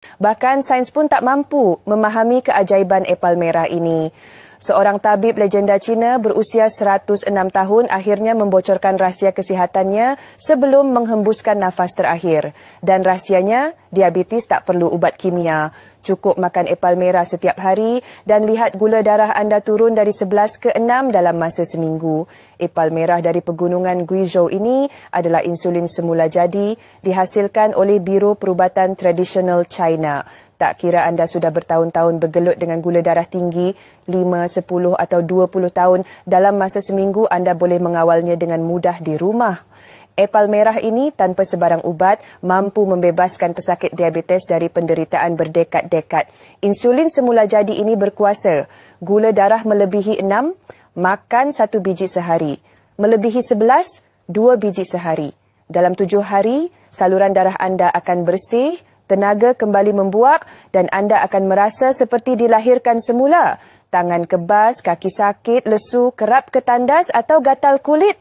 Bahkan sains pun tak mampu memahami keajaiban apel merah ini. Seorang tabib legenda Cina berusia 106 tahun akhirnya membocorkan rahsia kesihatannya sebelum menghembuskan nafas terakhir. Dan rahsianya, diabetes tak perlu ubat kimia. Cukup makan apel merah setiap hari dan lihat gula darah anda turun dari 11 ke 6 dalam masa seminggu. Apel merah dari pegunungan Guizhou ini adalah insulin semula jadi dihasilkan oleh Biro Perubatan Tradisional China. Tak kira anda sudah bertahun-tahun bergelut dengan gula darah tinggi, 5, 10 atau 20 tahun, dalam masa seminggu anda boleh mengawalnya dengan mudah di rumah. Apel merah ini tanpa sebarang ubat mampu membebaskan pesakit diabetes dari penderitaan berdekad-dekad. Insulin semula jadi ini berkuasa. Gula darah melebihi 6, makan 1 biji sehari. Melebihi 11, 2 biji sehari. Dalam 7 hari, saluran darah anda akan bersih, tenaga kembali membuak dan anda akan merasa seperti dilahirkan semula. Tangan kebas, kaki sakit, lesu, kerap ketandas atau gatal kulit.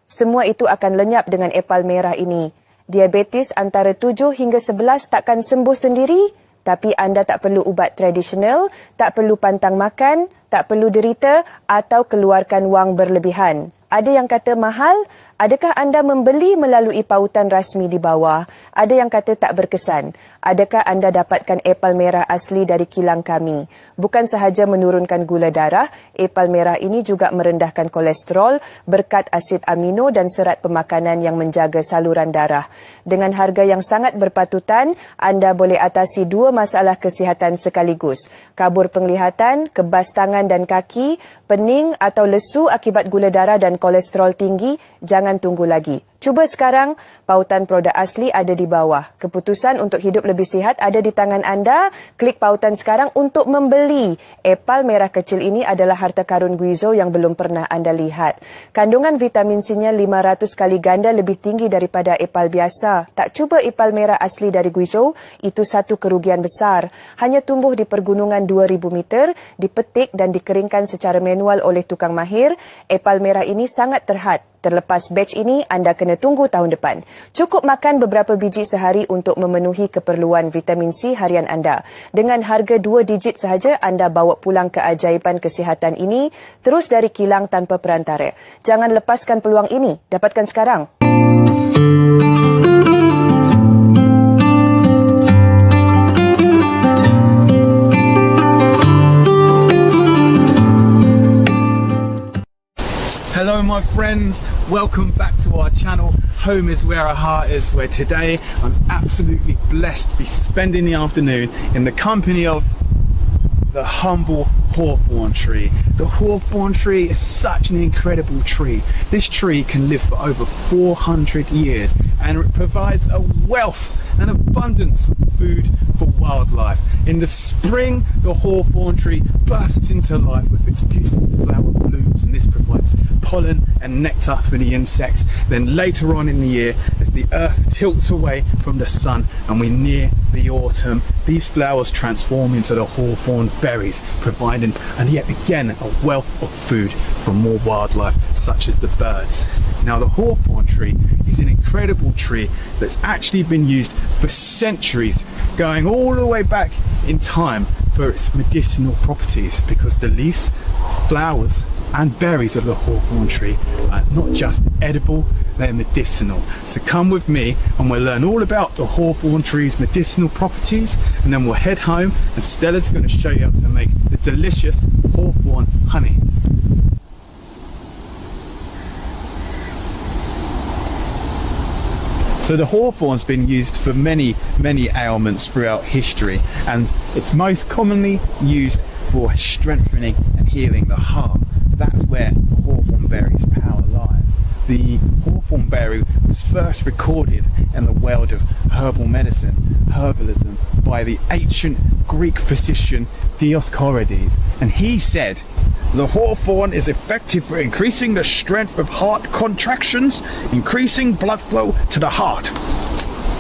Semua itu akan lenyap dengan apel merah ini. Diabetes antara 7 hingga 11 takkan sembuh sendiri, tapi anda tak perlu ubat tradisional, tak perlu pantang makan, tak perlu derita atau keluarkan wang berlebihan. Ada yang kata mahal, adakah anda membeli melalui pautan rasmi di bawah? Ada yang kata tak berkesan. Adakah anda dapatkan apel merah asli dari kilang kami? Bukan sahaja menurunkan gula darah, apel merah ini juga merendahkan kolesterol berkat asid amino dan serat pemakanan yang menjaga saluran darah. Dengan harga yang sangat berpatutan, anda boleh atasi 2 masalah kesihatan sekaligus. Kabur penglihatan, kebas tangan dan kaki, pening atau lesu akibat gula darah dan kolesterol tinggi, jangan tunggu lagi. Cuba sekarang, pautan produk asli ada di bawah. Keputusan untuk hidup lebih sihat ada di tangan anda. Klik pautan sekarang untuk membeli. Apel merah kecil ini adalah harta karun Guizhou yang belum pernah anda lihat. Kandungan vitamin C-nya 500 kali ganda lebih tinggi daripada apel biasa. Tak cuba apel merah asli dari Guizhou, itu satu kerugian besar. Hanya tumbuh di pergunungan 2000 meter, dipetik dan dikeringkan secara manual oleh tukang mahir. Apel merah ini sangat terhad. Terlepas batch ini, anda kena tunggu tahun depan. Cukup makan beberapa biji sehari untuk memenuhi keperluan vitamin C harian anda. Dengan harga 2 digit sahaja, anda bawa pulang keajaiban kesihatan ini terus dari kilang tanpa perantara. Jangan lepaskan peluang ini. Dapatkan sekarang. Hello my friends, welcome back to our channel. Home is where our heart is, where today I'm absolutely blessed to be spending the afternoon in the company of the humble hawthorn tree. The hawthorn tree is such an incredible tree. This tree can live for over 400 years and it provides a wealth and abundance of food for wildlife. In the spring, the hawthorn tree bursts into life with its beautiful flower blooms, and this provides pollen and nectar for the insects. Then later on in the year, as the earth tilts away from the sun and we near the autumn, these flowers transform into the hawthorn berries, providing and yet again a wealth of food for more wildlife such as the birds. Now the hawthorn tree is an incredible tree that's actually been used for centuries, going all the way back in time for its medicinal properties, because the leaves, flowers and berries of the hawthorn tree are not just edible, they're medicinal. So come with me and we'll learn all about the hawthorn tree's medicinal properties, and then we'll head home and Stella's going to show you how to make the delicious hawthorn honey. So the hawthorn's been used for many ailments throughout history, and it's most commonly used for strengthening and healing the heart. That's where the hawthorn berry's power lies. The hawthorn berry was first recorded in the world of herbal medicine, herbalism, by the ancient Greek physician Dioscorides, and he said, "The hawthorn is effective for increasing the strength of heart contractions, increasing blood flow to the heart."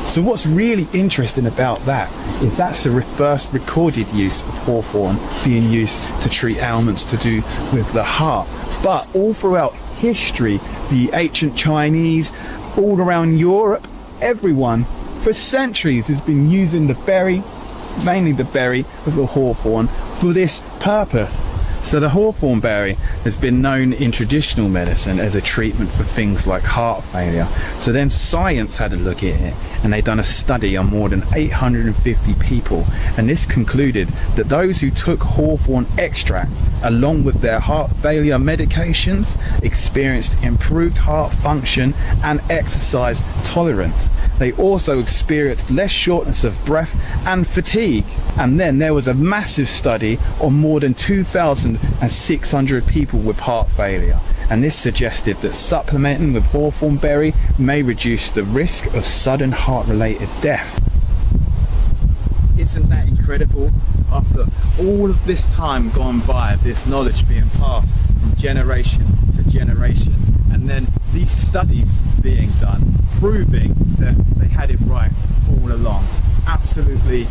So what's really interesting about that is that's the first recorded use of hawthorn being used to treat ailments to do with the heart. But all throughout history, the ancient Chinese, all around Europe, everyone for centuries has been using the berry mainly the berry of the hawthorn, for this purpose. So the hawthorn berry has been known in traditional medicine as a treatment for things like heart failure. So then science had a look at it, and they done a study on more than 850 people, and this concluded that those who took hawthorn extract along with their heart failure medications experienced improved heart function and exercise tolerance. They also experienced less shortness of breath and fatigue. And then there was a massive study on more than 2,600 people with heart failure, and this suggested that supplementing with hawthorn berry may reduce the risk of sudden heart-related death. Isn't that incredible? After all of this time gone by, this knowledge being passed from generation to generation, and then these studies being done proving that they had it right all along. Absolutely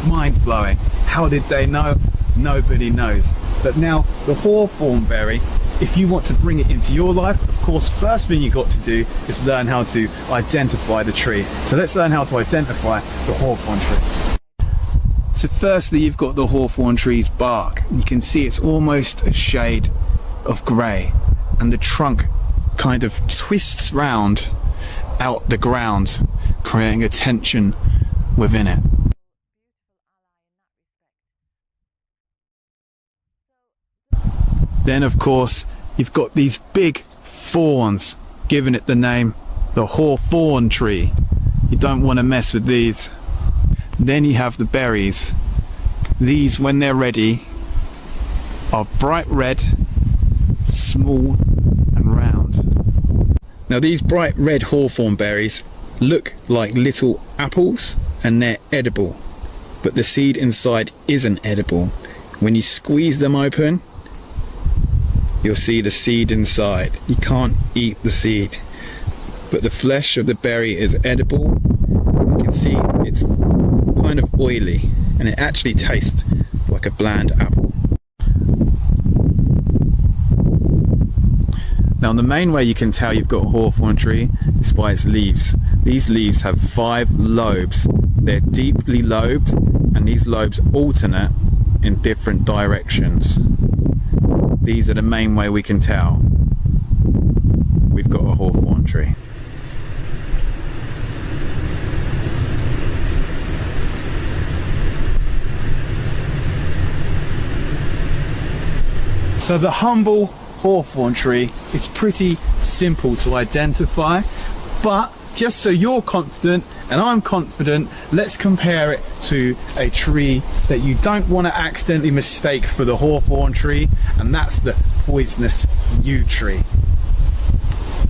mind-blowing. How did they know? Nobody knows. But now the hawthorn berry, if you want to bring it into your life, of course, first thing you got to do is learn how to identify the tree. So let's learn how to identify the hawthorn tree. So firstly, you've got the hawthorn tree's bark. You can see it's almost a shade of grey, and the trunk kind of twists round out the ground, creating a tension within it. Then of course you've got these big thorns, giving it the name the hawthorn tree. You don't want to mess with these. Then you have the berries. These, when they're ready, are bright red, small and round. Now these bright red hawthorn berries look like little apples, and they're edible, but the seed inside isn't edible. When you squeeze them open, you'll see the seed inside. You can't eat the seed, but the flesh of the berry is edible. You can see it's kind of oily, and it actually tastes like a bland apple. Now the main way you can tell you've got a hawthorn tree is by its leaves. These leaves have 5 lobes. They're deeply lobed, and these lobes alternate in different directions. These are the main way we can tell we've got a hawthorn tree. So the humble hawthorn tree is pretty simple to identify, but just so you're confident and I'm confident, let's compare it to a tree that you don't want to accidentally mistake for the hawthorn tree, and that's the poisonous yew tree.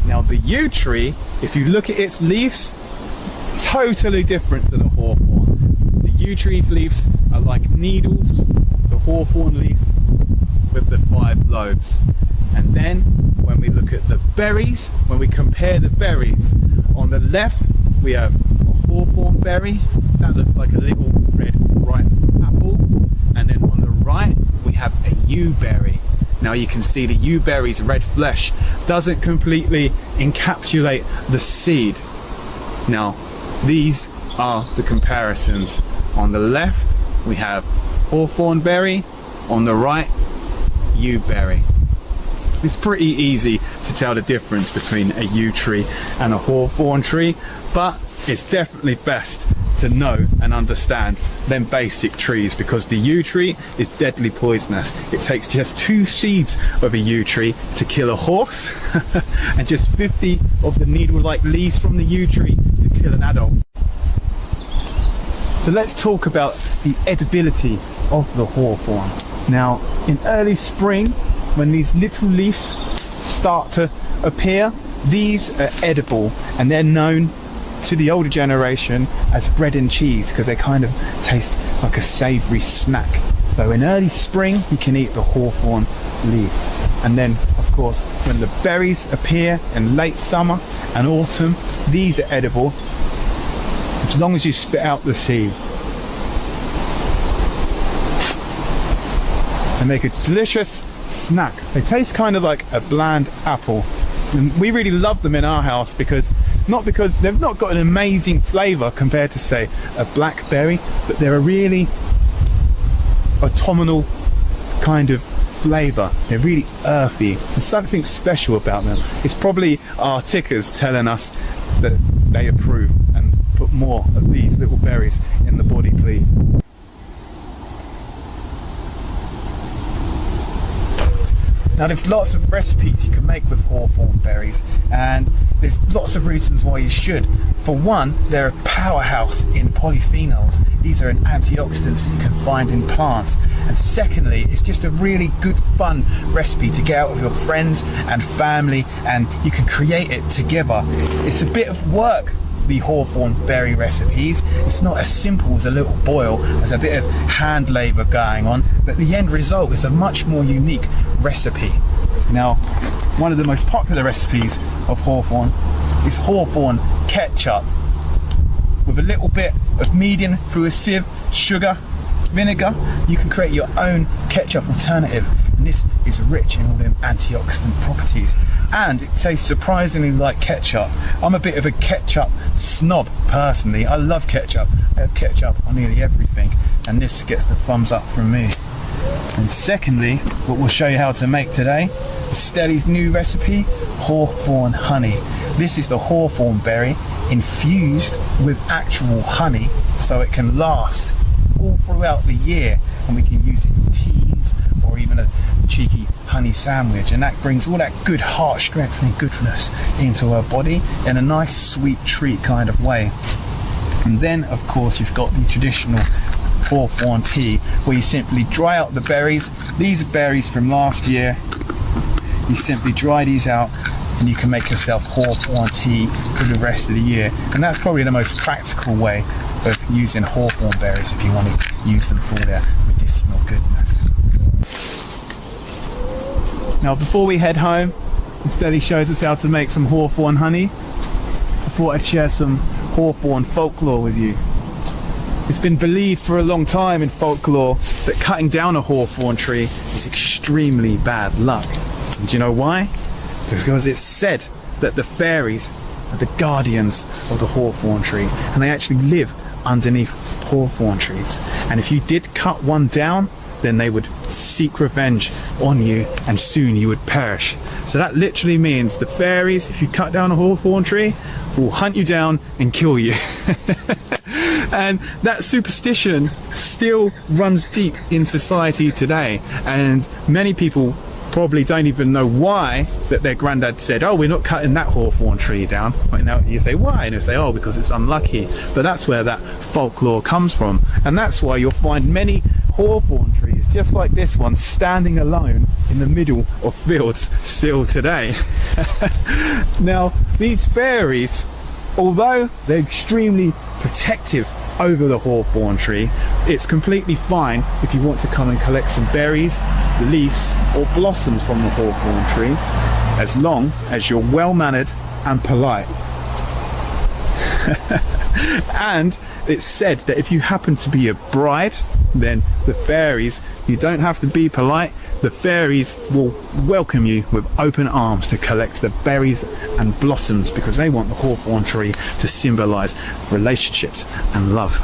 Now the yew tree, if you look at its leaves, totally different to the hawthorn. The yew tree's leaves are like needles, the hawthorn leaves with the 5 lobes. And then when we look at the berries, when we compare the berries, on the left we have a hawthorn berry that looks like a little red ripe apple, and then on the right we have a yew berry. Now you can see the yew berry's red flesh doesn't completely encapsulate the seed. Now these are the comparisons. On the left we have hawthorn berry, on the right yew berry. It's pretty easy to tell the difference between a yew tree and a hawthorn tree, but it's definitely best to know and understand them basic trees, because the yew tree is deadly poisonous. It takes just 2 seeds of a yew tree to kill a horse and just 50 of the needle-like leaves from the yew tree to kill an adult. So let's talk about the edibility of the hawthorn. Now in early spring, when these little leaves start to appear, these are edible, and they're known to the older generation as bread and cheese because they kind of taste like a savoury snack. So in early spring you can eat the hawthorn leaves, and then of course when the berries appear in late summer and autumn, these are edible as long as you spit out the seed. They make a delicious snack. They taste kind of like a bland apple, and we really love them in our house because Not because they've not got an amazing flavour compared to, say, a blackberry, but they're a really autumnal kind of flavour. They're really earthy. There's something special about them. It's probably our tickers telling us that they approve, and put more of these little berries in the body, please. Now there's lots of recipes you can make with hawthorn berries, and there's lots of reasons why you should. For one, they're a powerhouse in polyphenols. These are an antioxidants that you can find in plants. And secondly, it's just a really good fun recipe to get out with your friends and family, and you can create it together. It's a bit of work, the hawthorn berry recipes. It's not as simple as a little boil. There's a bit of hand labour going on, but the end result is a much more unique recipe. Now, one of the most popular recipes of hawthorn is hawthorn ketchup, with a little bit of medium through a sieve, sugar, vinegar. You can create your own ketchup alternative, and this is rich in all them antioxidant properties, and it tastes surprisingly like ketchup. I'm a bit of a ketchup snob personally. I love ketchup. I have ketchup on nearly everything, and this gets the thumbs up from me. And secondly, what we'll show you how to make today is Stelly's new recipe, hawthorn honey. This is the hawthorn berry infused with actual honey, so it can last all throughout the year, and we can use it in teas or even a cheeky honey sandwich, and that brings all that good heart strength and goodness into our body in a nice sweet treat kind of way. And then of course you've got the traditional hawthorn tea, where you simply dry out the berries. These are berries from last year. You simply dry these out, and you can make yourself hawthorn tea for the rest of the year. And that's probably the most practical way of using hawthorn berries if you want to use them for their medicinal goodness. Now before we head home, Stelly shows us how to make some hawthorn honey, I thought I'd share some hawthorn folklore with you. It's been believed for a long time in folklore that cutting down a hawthorn tree is extremely bad luck. And do you know why? Because it's said that the fairies are the guardians of the hawthorn tree, and they actually live underneath hawthorn trees. And if you did cut one down, then they would seek revenge on you, and soon you would perish. So that literally means the fairies, if you cut down a hawthorn tree, will hunt you down and kill you. And that superstition still runs deep in society today, and many people probably don't even know why that their granddad said, oh, we're not cutting that hawthorn tree down. And now you say, why? And they say, oh, because it's unlucky. But that's where that folklore comes from, and that's why you'll find many hawthorn trees just like this one standing alone in the middle of fields still today. Now these fairies, although they're extremely protective over the hawthorn tree, it's completely fine if you want to come and collect some berries, leaves or blossoms from the hawthorn tree, as long as you're well mannered and polite. And it's said that if you happen to be a bride, then the fairies, you don't have to be polite, the fairies will welcome you with open arms to collect the berries and blossoms, because they want the hawthorn tree to symbolise relationships and love.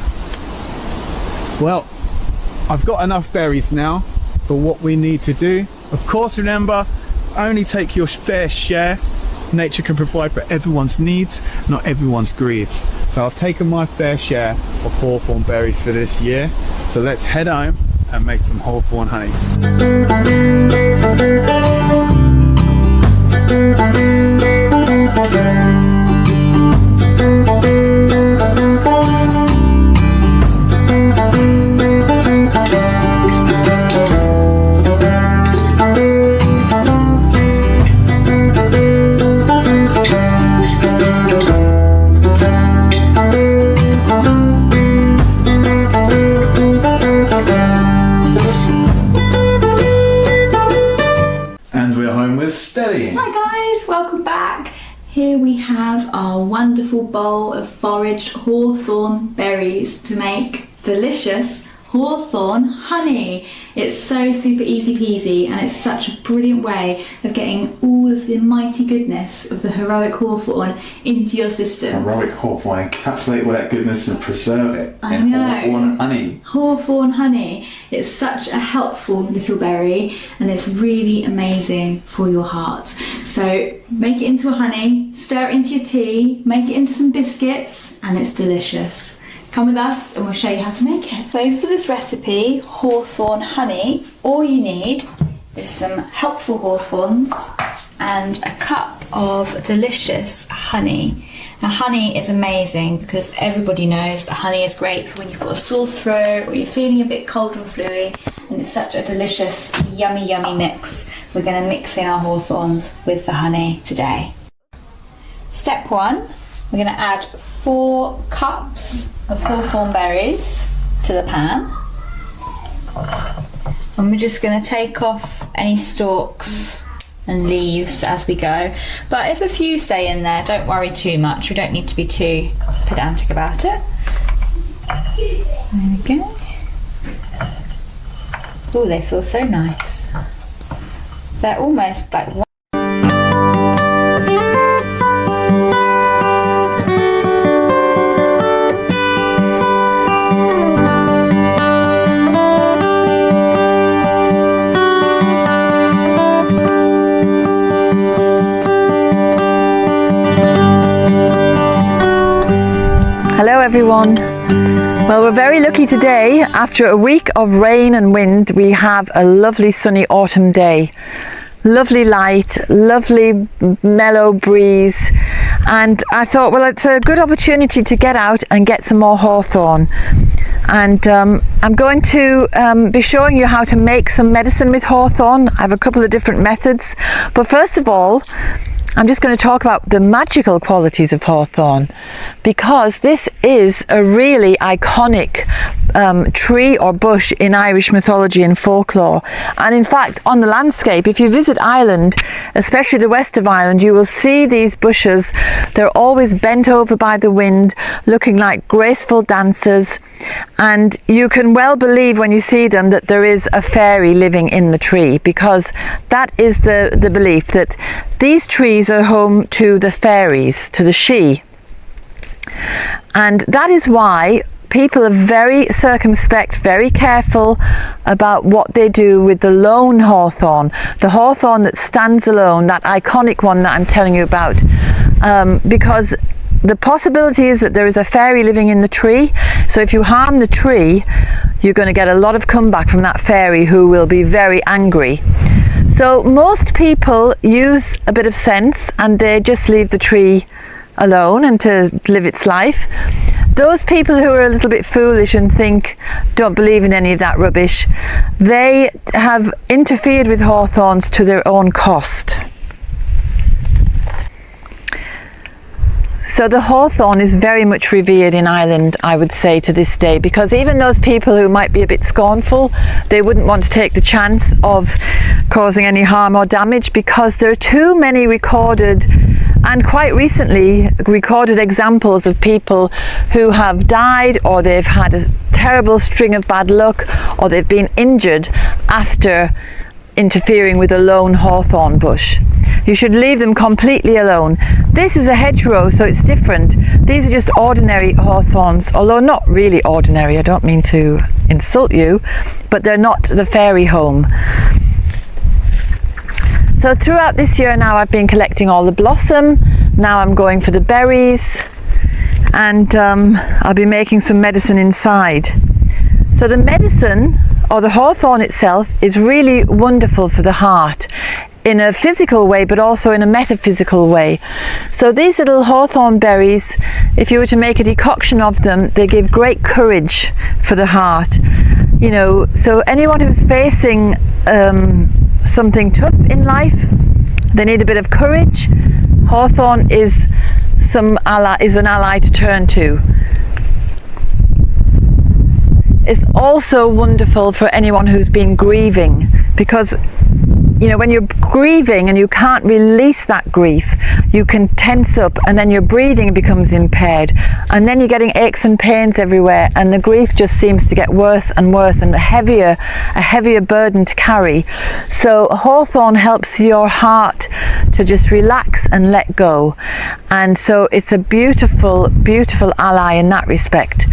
Well, I've got enough berries now for what we need to do. Of course, remember, only take your fair share. Nature can provide for everyone's needs, not everyone's greeds. So I've taken my fair share of hawthorn berries for this year. So let's head home and make some hawthorn honey. Hi guys, welcome back. Here we have our wonderful bowl of foraged hawthorn berries to make delicious Hawthorn honey. It's so super easy peasy, and it's such a brilliant way of getting all of the mighty goodness of the heroic Hawthorn into your system. Heroic Hawthorn, encapsulate all that goodness and preserve it in Hawthorn honey. Hawthorn honey. It's such a helpful little berry, and it's really amazing for your heart. So make it into a honey, stir it into your tea, make it into some biscuits, and it's delicious. Come with us and we'll show you how to make it. So for this recipe, Hawthorn honey, all you need is some helpful hawthorns and a cup of delicious honey. Now honey is amazing because everybody knows that honey is great for when you've got a sore throat or you're feeling a bit cold and fluey, and it's such a delicious, yummy, yummy mix. We're going to mix in our hawthorns with the honey today. Step 1, we're going to add 4 cups of hawthorn berries to the pan, and we're just going to take off any stalks and leaves as we go, but if a few stay in there, don't worry too much. We don't need to be too pedantic about it. There we go. Oh, they feel so nice. They're almost like Hello everyone. Well, we're very lucky today. After a week of rain and wind, we have a lovely sunny autumn day. Lovely light, lovely mellow breeze, and I thought, well, it's a good opportunity to get out and get some more hawthorn. And I'm going to be showing you how to make some medicine with hawthorn. I have a couple of different methods, but first of all, I'm just going to talk about the magical qualities of hawthorn, because this is a really iconic tree or bush in Irish mythology and folklore. And in fact, on the landscape, if you visit Ireland, especially the west of Ireland, you will see these bushes. They're always bent over by the wind, looking like graceful dancers, and you can well believe when you see them that there is a fairy living in the tree, because that is the belief, that these trees are home to the fairies, to the Sidhe. And that is why people are very circumspect, very careful about what they do with the lone hawthorn, the hawthorn that stands alone, that iconic one that I'm telling you about, because the possibility is that there is a fairy living in the tree. So if you harm the tree, you're going to get a lot of comeback from that fairy, who will be very angry. So most people use a bit of sense and they just leave the tree alone and to live its life. Those people who are a little bit foolish and don't believe in any of that rubbish, they have interfered with hawthorns to their own cost. So the hawthorn is very much revered in Ireland, I would say, to this day, because even those people who might be a bit scornful, they wouldn't want to take the chance of causing any harm or damage, because there are too many recorded, and quite recently recorded, examples of people who have died, or they've had a terrible string of bad luck, or they've been injured after interfering with a lone hawthorn bush. You should leave them completely alone. This is a hedgerow, so it's different. These are just ordinary hawthorns, although not really ordinary. I don't mean to insult you, but they're not the fairy home. So throughout this year now, I've been collecting all the blossom. Now I'm going for the berries, and I'll be making some medicine inside. So the medicine, or the hawthorn itself, is really wonderful for the heart, in a physical way, but also in a metaphysical way. So these little hawthorn berries, if you were to make a decoction of them, they give great courage for the heart. You know, so anyone who's facing something tough in life, they need a bit of courage. Hawthorn is an ally to turn to. It's also wonderful for anyone who's been grieving, because you know, when you're grieving and you can't release that grief, you can tense up, and then your breathing becomes impaired, and then you're getting aches and pains everywhere, and the grief just seems to get worse and worse, and a heavier burden to carry. So Hawthorn helps your heart to just relax and let go, and so it's a beautiful, beautiful ally in that respect.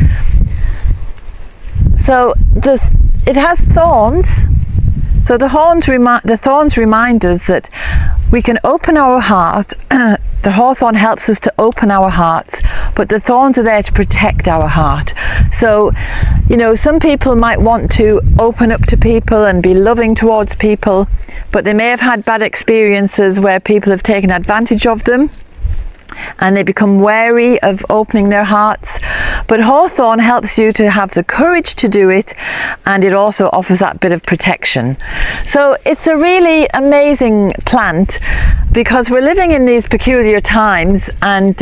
So it has thorns. So the thorns remind us that we can open our heart. The hawthorn helps us to open our hearts, but the thorns are there to protect our heart. So, you know, some people might want to open up to people and be loving towards people, but they may have had bad experiences where people have taken advantage of them, and they become wary of opening their hearts. But Hawthorn helps you to have the courage to do it, and it also offers that bit of protection. So it's a really amazing plant, because we're living in these peculiar times, and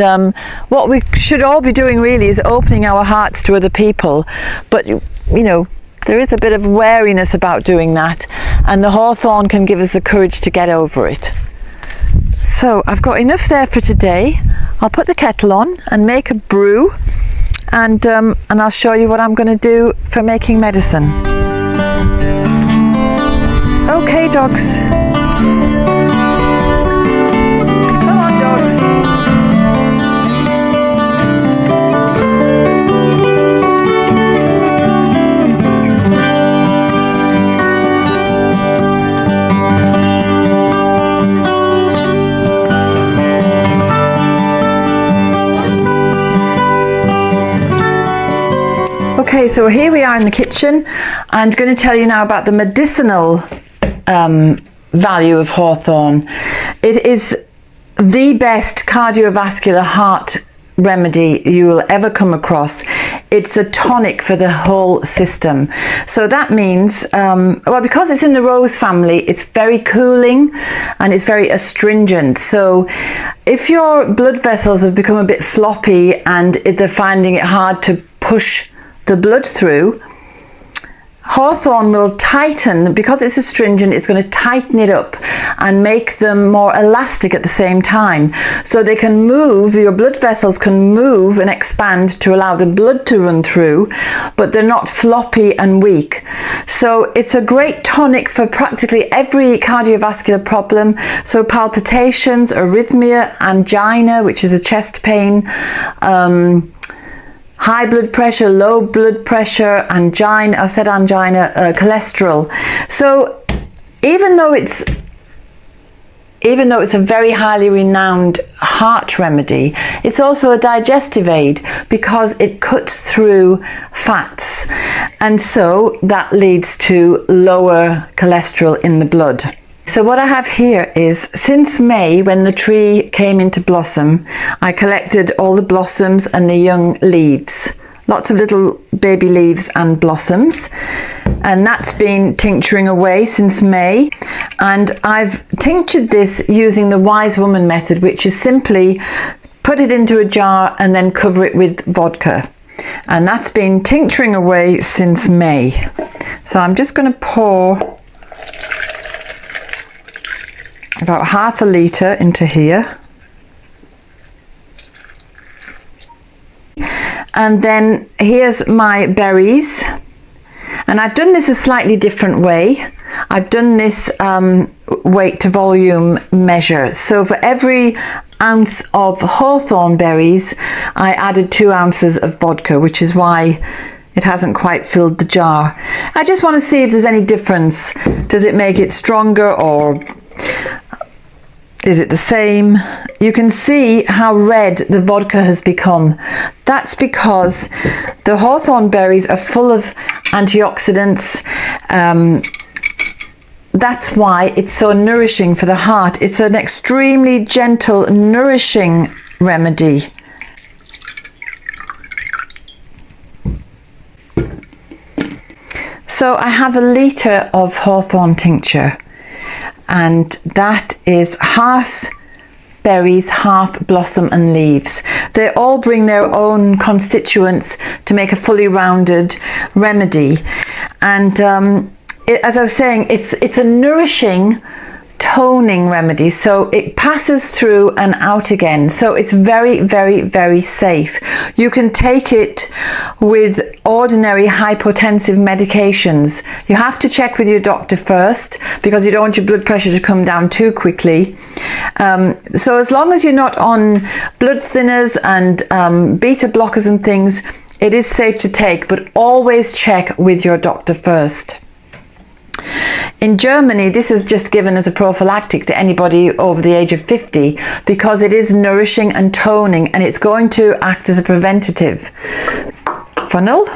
what we should all be doing really is opening our hearts to other people. But you know, there is a bit of wariness about doing that, and the Hawthorn can give us the courage to get over it. So I've got enough there for today. I'll put the kettle on and make a brew, and I'll show you what I'm going to do for making medicine. Okay, dogs. Come on, dogs. Okay, so here we are in the kitchen. I'm going to tell you now about the medicinal value of hawthorn. It is the best cardiovascular heart remedy you will ever come across. It's a tonic for the whole system. So that means, well, because it's in the rose family, it's very cooling and it's very astringent. So if your blood vessels have become a bit floppy and they're finding it hard to push the blood through, hawthorn will tighten. Because it's astringent, it's going to tighten it up and make them more elastic at the same time, so they can move, your blood vessels can move and expand to allow the blood to run through, but they're not floppy and weak. So it's a great tonic for practically every cardiovascular problem. So palpitations, arrhythmia, angina, which is a chest pain, high blood pressure, low blood pressure, angina, I've said angina, cholesterol. So even though it's a very highly renowned heart remedy, it's also a digestive aid because it cuts through fats, and so that leads to lower cholesterol in the blood. So what I have here is, since May, when the tree came into blossom, I collected all the blossoms and the young leaves, lots of little baby leaves and blossoms, and that's been tincturing away since May. And I've tinctured this using the wise woman method, which is simply put it into a jar and then cover it with vodka, and that's been tincturing away since May. So I'm just going to pour about half a litre into here, and then here's my berries, and I've done this a slightly different way. I've done this weight to volume measure. So for every ounce of hawthorn berries, I added 2 ounces of vodka, which is why it hasn't quite filled the jar. I just want to see if there's any difference. Does it make it stronger, or is it the same? You can see how red the vodka has become. That's because the hawthorn berries are full of antioxidants. That's why it's so nourishing for the heart. It's an extremely gentle, nourishing remedy. So I have a litre of hawthorn tincture, and that is half berries, half blossom and leaves. They all bring their own constituents to make a fully rounded remedy. And as I was saying, it's a nourishing toning remedy, so it passes through and out again, so it's very, very, very safe. You can take it with ordinary hypotensive medications. You have to check with your doctor first because you don't want your blood pressure to come down too quickly. So as long as you're not on blood thinners and beta blockers and things, it is safe to take, but always check with your doctor first. In Germany, this is just given as a prophylactic to anybody over the age of 50 because it is nourishing and toning, and it's going to act as a preventative. Funnel.